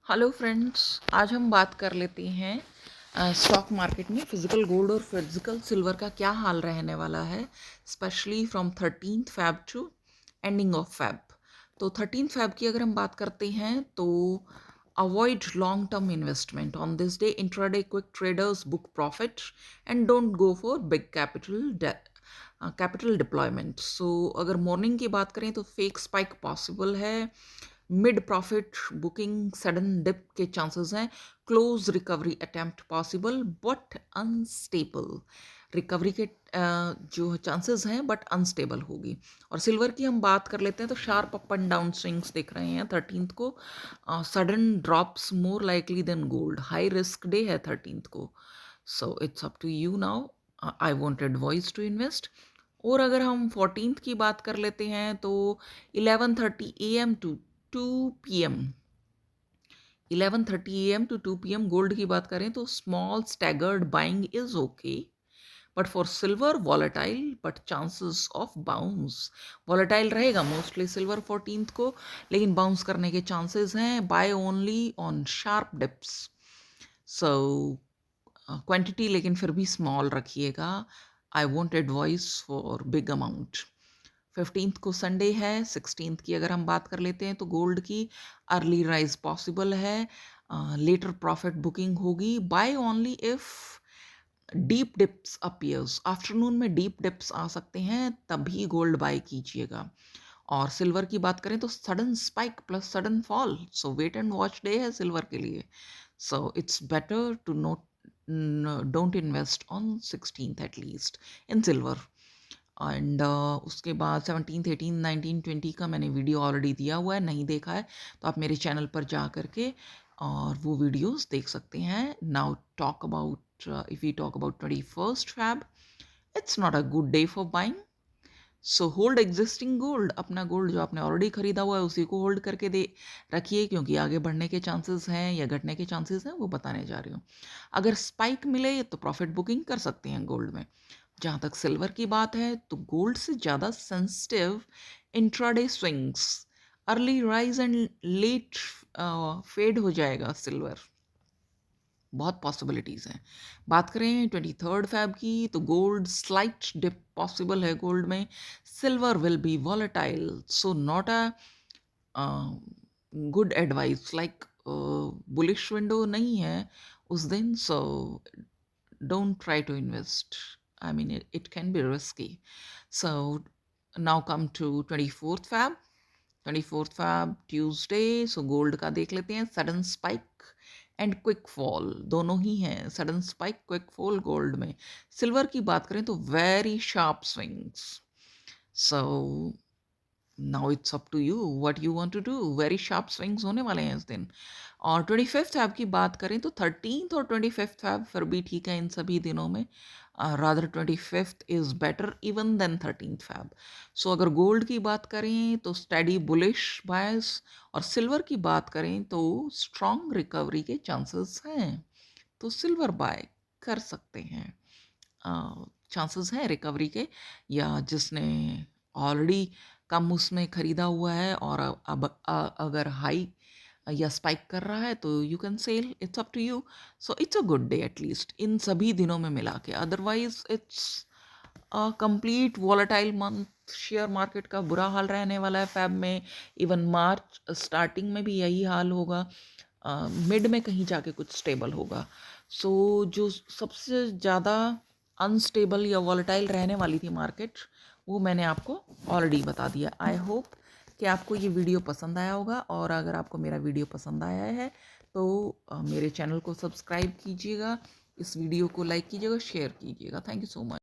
Hello friends, आज हम बात कर लेते हैं स्टॉक मार्केट में फिजिकल गोल्ड और फिजिकल सिल्वर का क्या हाल रहने वाला है, specially from 13th Feb to ending of Feb. तो 13th Feb की अगर हम बात करते हैं तो avoid long term investment on this day. Intraday quick traders book profit and don't go for big capital deployment. So अगर मॉर्निंग की बात करें तो फेक स्पाइक पॉसिबल है, mid profit booking, sudden dip के चांसेस हैं, close recovery attempt possible but unstable. Recovery के जो चांसेस हैं बट अनस्टेबल होगी। और सिल्वर की हम बात कर लेते हैं तो sharp up and down swings दिख रहे हैं 13th को, sudden drops more likely than gold. High risk day है 13th को, so it's up to you now. I want advice to invest. और अगर हम 14th की बात कर लेते हैं तो 11:30 AM to 2 PM, 11:30 AM to 2 PM gold की बात करें तो small staggered buying is okay, but for silver volatile but chances of bounce. Volatile रहेगा मोस्टली सिल्वर 14th को, लेकिन बाउंस करने के चांसेस हैं। Buy only on sharp dips. So quantity लेकिन फिर भी स्मॉल रखिएगा। I won't advice for big amount. 15th को संडे है। 16th की अगर हम बात कर लेते हैं तो गोल्ड की अर्ली राइज पॉसिबल है, लेटर प्रॉफिट बुकिंग होगी। Buy only if deep dips appears. Afternoon में डीप डिप्स आ सकते हैं, तभी गोल्ड बाय कीजिएगा। और सिल्वर की बात करें तो sudden spike plus sudden fall, so wait and watch day है सिल्वर के लिए। So it's better to not don't invest on 16th at least in silver. And उसके बाद 17th 18th 19 20 का मैंने वीडियो ऑलरेडी दिया हुआ है, नहीं देखा है तो आप मेरे चैनल पर जा करके और वो वीडियोस देख सकते हैं। Now talk about, if you talk about 21st Feb, it's not a good day for buying. So hold existing gold. अपना गोल्ड जो आपने ऑलरेडी खरीदा हुआ है उसी को होल्ड करके दे रखिए, क्योंकि आगे बढ़ने के चांसेस हैं या घटने के चांसेस हैं वो बताने जा रही हूँ। अगर स्पाइक मिले तो प्रॉफिट बुकिंग कर सकते हैं गोल्ड में। जहाँ तक सिल्वर की बात है तो गोल्ड से ज़्यादा sensitive intraday swings, early rise and late fade हो जाएगा सिल्वर, बहुत पॉसिबिलिटीज़ हैं। बात करें 23rd Feb की तो गोल्ड स्लाइट डिप पॉसिबल है गोल्ड में। Silver will be volatile, so not a good advice. Like bullish window नहीं है उस दिन, सो don't try to invest. I mean, it can be risky. So now come to 24th Feb. 24th Feb Tuesday. So gold का देख लेते हैं। Sudden spike and quick fall दोनों ही हैं। Sudden spike, quick fall gold में। Silver की बात करें तो very sharp swings. So now it's up to you what you want to do. Very sharp swings होने वाले हैं इस दिन। और 25th Feb की बात करें तो 13th और 25th Feb फिर भी ठीक है इन सभी दिनों में। Rather 25th is better even than 13th Feb। So अगर गोल्ड की बात करें तो स्टडी बुलिश बायस, और सिल्वर की बात करें तो स्ट्रॉन्ग रिकवरी के चांसेस हैं, तो सिल्वर बाय कर सकते हैं। चांसेस हैं रिकवरी के, या जिसने ऑलरेडी कम उसमें ख़रीदा हुआ है और अब अगर हाई या स्पाइक कर रहा है तो you can sell. It's up to you. So it's a good day at least इन सभी दिनों में मिला के। Otherwise it's a complete volatile month. Share market का बुरा हाल रहने वाला है फैब में। इवन मार्च स्टार्टिंग में भी यही हाल होगा, मिड में कहीं जाके कुछ स्टेबल होगा। सो जो सबसे ज़्यादा अनस्टेबल या वॉलेटाइल रहने वाली थी मार्केट, वो मैंने आपको ऑलरेडी बता दिया। आई होप कि आपको ये वीडियो पसंद आया होगा, और अगर आपको मेरा वीडियो पसंद आया है तो मेरे चैनल को सब्सक्राइब कीजिएगा, इस वीडियो को लाइक कीजिएगा, शेयर कीजिएगा। Thank you so much.